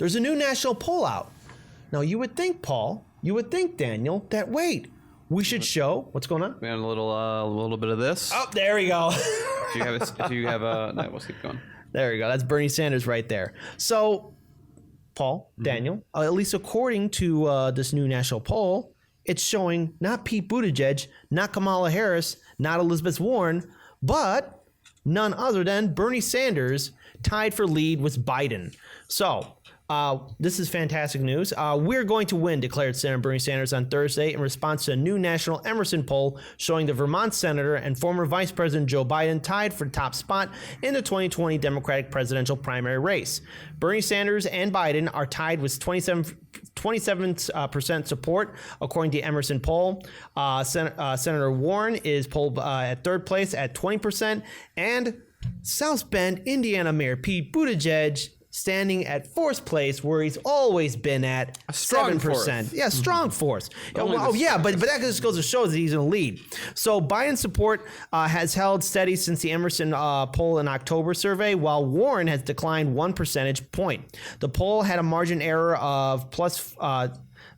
there's a new national poll out. Now, you would think, Paul, Daniel, that we should show what's going on. We had a little bit of this. Oh, there we go. If you have a, no, we'll keep going. There we go. That's Bernie Sanders right there. So, Paul, Daniel, at least according to this new national poll, it's showing not Pete Buttigieg, not Kamala Harris, not Elizabeth Warren, but none other than Bernie Sanders, tied for lead with Biden. So, this is fantastic news. We're going to win, declared Senator Bernie Sanders on Thursday in response to a new national MSM poll showing the Vermont senator and former Vice President Joe Biden tied for the top spot in the 2020 Democratic presidential primary race. Bernie Sanders and Biden are tied with 27% support, according to the MSM poll. Senator Warren is polled at third place at 20%, and South Bend, Indiana Mayor Pete Buttigieg standing at fourth place, where he's always been at 7%. Yeah, strong fourth. But that just goes to show that he's in the lead. So Biden's support has held steady since the Emerson poll in October survey, while Warren has declined 1 percentage point. The poll had a margin error of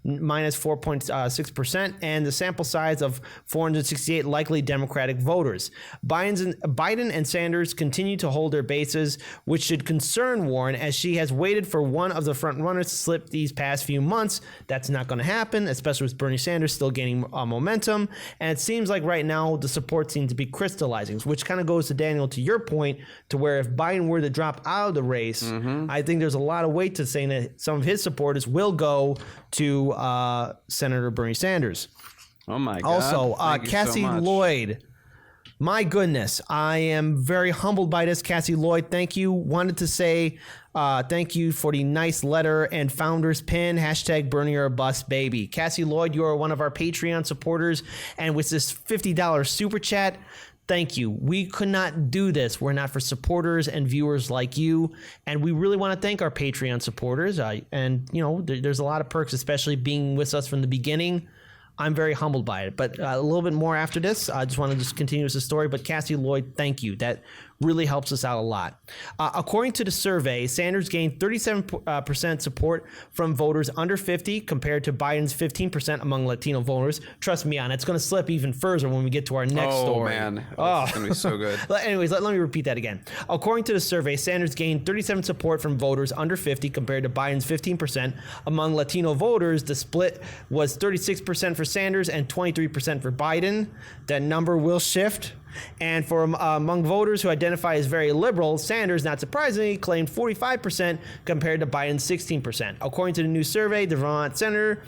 minus 4.6%, and the sample size of 468 likely Democratic voters. Biden and Sanders continue to hold their bases, which should concern Warren, as she has waited for one of the front runners to slip these past few months. That's not going to happen, especially with Bernie Sanders still gaining momentum. And it seems like right now the support seems to be crystallizing, which kind of goes to Daniel, to your point, to where if Biden were to drop out of the race, I think there's a lot of weight to saying that some of his supporters will go to Senator Bernie Sanders. Oh my God. Also, Cassie Lloyd. My goodness, I am very humbled by this. Cassie Lloyd, thank you. Wanted to say thank you for the nice letter and founders pin, hashtag Bernie or bust, baby. Cassie Lloyd, you are one of our Patreon supporters, and with this $50 super chat, thank you. We could not do this were not for supporters and viewers like you, and we really want to thank our Patreon supporters. And you know, there's a lot of perks, especially being with us from the beginning. I'm very humbled by it, but a little bit more after this. I just want to just continue with the story, but Cassie Lloyd, thank you. That really helps us out a lot. According to the survey, Sanders gained 37% support from voters under 50 compared to Biden's 15% among Latino voters. Trust me on it. It's going to slip even further when we get to our next story. Man. It's going to be so good. Anyways, let me repeat that again. According to the survey, Sanders gained 37% support from voters under 50 compared to Biden's 15%. Among Latino voters, the split was 36% for Sanders and 23% for Biden. That number will shift. And for among voters who identify as very liberal, Sanders, not surprisingly, claimed 45% compared to Biden's 16%. According to the new survey, the Vermont senator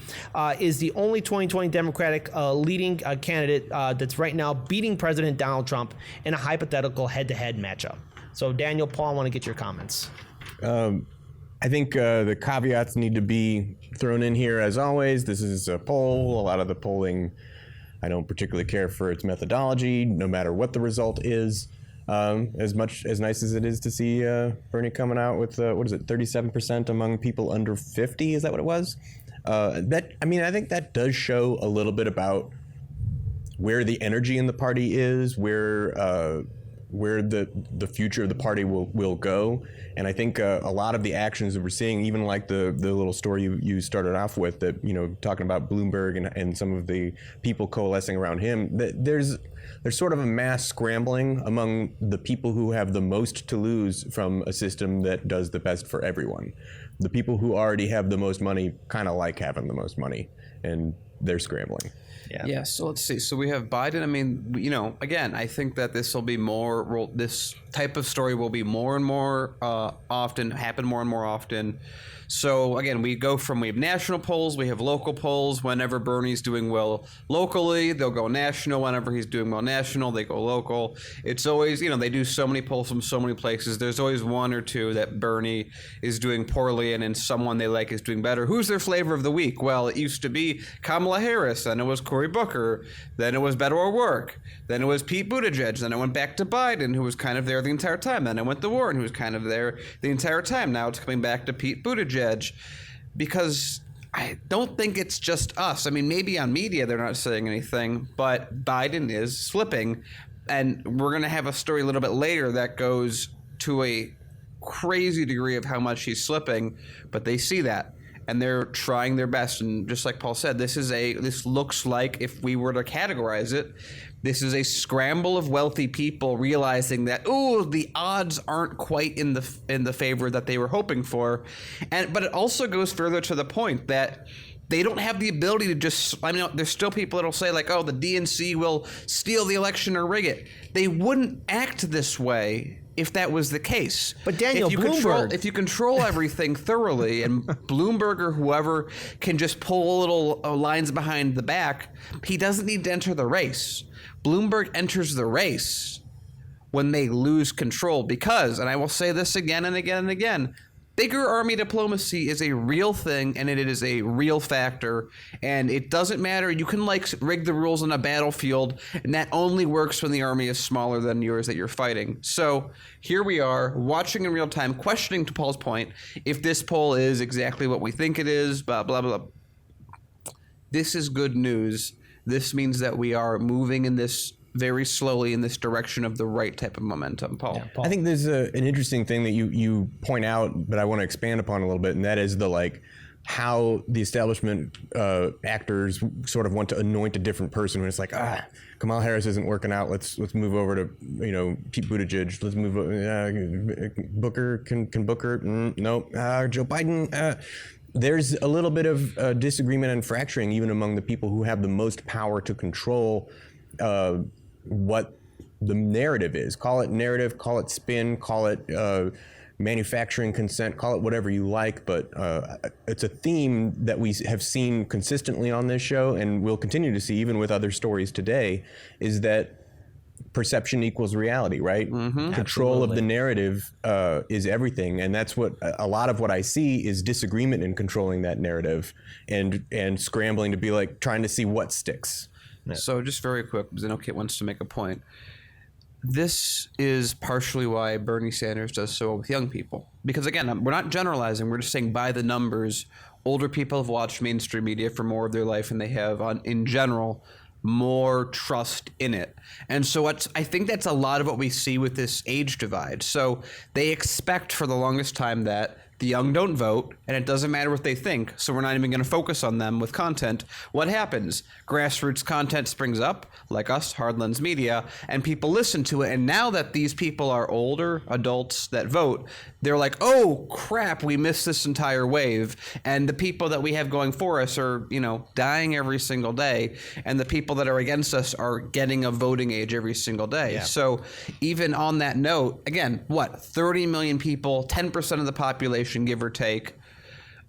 is the only 2020 Democratic leading candidate that's right now beating President Donald Trump in a hypothetical head-to-head matchup. So, Daniel, Paul, I want to get your comments. I think the caveats need to be thrown in here as always. This is a poll. A lot of the polling, I don't particularly care for its methodology, no matter what the result is. As nice as it is to see Bernie coming out with, 37% among people under 50? Is that what it was? I think that does show a little bit about where the energy in the party is, where the future of the party will go. And I think a lot of the actions that we're seeing, even like the little story you started off with, that, you know, talking about Bloomberg and some of the people coalescing around him, that there's sort of a mass scrambling among the people who have the most to lose from a system that does the best for everyone. The people who already have the most money kind of like having the most money, and they're scrambling. Yeah. So let's see. So we have Biden. I mean, you know, again, I think that this type of story will be more and more often, happen more and more often. So again, we have national polls, we have local polls. Whenever Bernie's doing well locally, they'll go national. Whenever he's doing well national, they go local. It's always, you know, they do so many polls from so many places. There's always one or two that Bernie is doing poorly, and then someone they like is doing better. Who's their flavor of the week? Well, it used to be Kamala Harris, then it was Cory Booker, then it was Beto O'Rourke, then it was Pete Buttigieg, then it went back to Biden, who was kind of there the entire time. Then it went to Warren, who was kind of there the entire time. Now it's coming back to Pete Buttigieg, because I don't think it's just us. I mean, maybe on media they're not saying anything, but Biden is slipping, and we're going to have a story a little bit later that goes to a crazy degree of how much he's slipping, but they see that. And they're trying their best. And just like Paul said, this looks like, if we were to categorize it, this is a scramble of wealthy people realizing that, the odds aren't quite in the favor that they were hoping for. But it also goes further to the point that they don't have the ability to just, there's still people that'll say like, the DNC will steal the election or rig it. They wouldn't act this way if that was the case. But Daniel, if you control everything thoroughly, and Bloomberg or whoever can just pull little lines behind the back, he doesn't need to enter the race. Bloomberg enters the race when they lose control because, and I will say this again and again and again, bigger army diplomacy is a real thing, and it is a real factor, and it doesn't matter. You can rig the rules on a battlefield, and that only works when the army is smaller than yours that you're fighting. So here we are, watching in real time, questioning, to Paul's point, if this poll is exactly what we think it is, blah, blah, blah. This is good news. This means that we are moving in this very slowly in this direction of the right type of momentum, Paul. Yeah, Paul. I think there's an interesting thing that you point out, but I want to expand upon a little bit, and that is how the establishment actors sort of want to anoint a different person when it's like, Kamala Harris isn't working out. Let's move over to Pete Buttigieg. Let's move over, Booker can Booker. No, Joe Biden. There's a little bit of disagreement and fracturing even among the people who have the most power to control what the narrative is. Call it narrative, call it spin, call it manufacturing consent, call it whatever you like, but it's a theme that we have seen consistently on this show and will continue to see even with other stories today, is that perception equals reality, right? Mm-hmm. Control of the narrative is everything, and that's what a lot of what I see is disagreement in controlling that narrative and scrambling to be trying to see what sticks. Yeah. So just very quick, because I know Kit wants to make a point. This is partially why Bernie Sanders does so well with young people. Because again, we're not generalizing, we're just saying by the numbers, older people have watched mainstream media for more of their life and they have, in general, more trust in it. And so I think that's a lot of what we see with this age divide. So they expect for the longest time that the young don't vote, and it doesn't matter what they think, so we're not even going to focus on them with content. What happens? Grassroots content springs up, like us, Hardlands Media, and people listen to it. And now that these people are older adults that vote, they're like, oh, crap, we missed this entire wave. And the people that we have going for us are, dying every single day. And the people that are against us are getting a voting age every single day. Yeah. So even on that note, again, 30 million people, 10% of the population, give or take,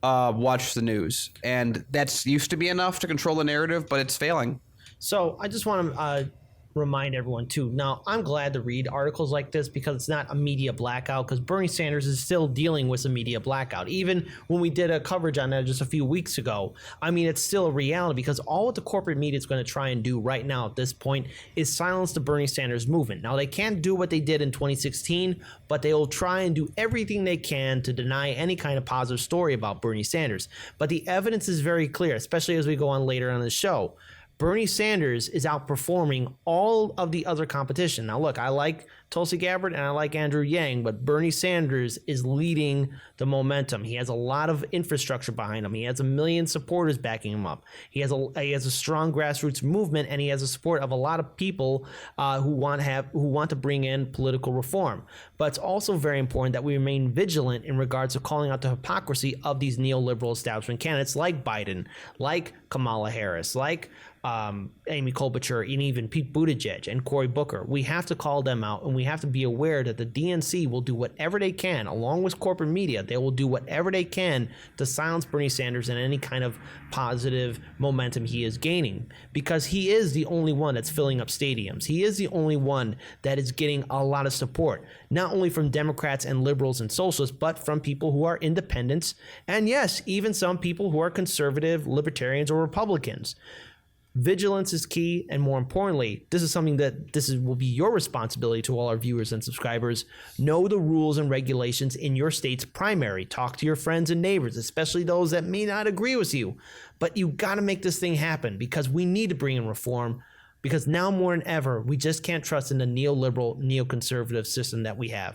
watch the news, and that's used to be enough to control the narrative, but it's failing. So I just want to remind everyone too. Now, I'm glad to read articles like this because it's not a media blackout, because Bernie Sanders is still dealing with a media blackout. Even when we did a coverage on that just a few weeks ago, it's still a reality, because all what the corporate media is going to try and do right now at this point is silence the Bernie Sanders movement. Now, they can't do what they did in 2016, but they will try and do everything they can to deny any kind of positive story about Bernie Sanders. But the evidence is very clear, especially as we go on later on the show. Bernie Sanders is outperforming all of the other competition. Now, look, I like Tulsi Gabbard and I like Andrew Yang, but Bernie Sanders is leading the momentum. He has a lot of infrastructure behind him. He has 1 million supporters backing him up. He has a strong grassroots movement, and he has the support of a lot of people who want to bring in political reform. But it's also very important that we remain vigilant in regards to calling out the hypocrisy of these neoliberal establishment candidates like Biden, like Kamala Harris, like Amy Klobuchar, and even Pete Buttigieg and Cory Booker. We have to call them out, and we have to be aware that the DNC will do whatever they can, along with corporate media. They will do whatever they can to silence Bernie Sanders and any kind of positive momentum he is gaining, because he is the only one that's filling up stadiums. He is the only one that is getting a lot of support, not only from Democrats and liberals and socialists, but from people who are independents, and yes, even some people who are conservative, libertarians, or Republicans. Vigilance is key, and more importantly, this is something that will be your responsibility to all our viewers and subscribers. Know the rules and regulations in your state's primary. Talk to your friends and neighbors, especially those that may not agree with you. But you got to make this thing happen, because we need to bring in reform, because now more than ever, we just can't trust in the neoliberal, neoconservative system that we have.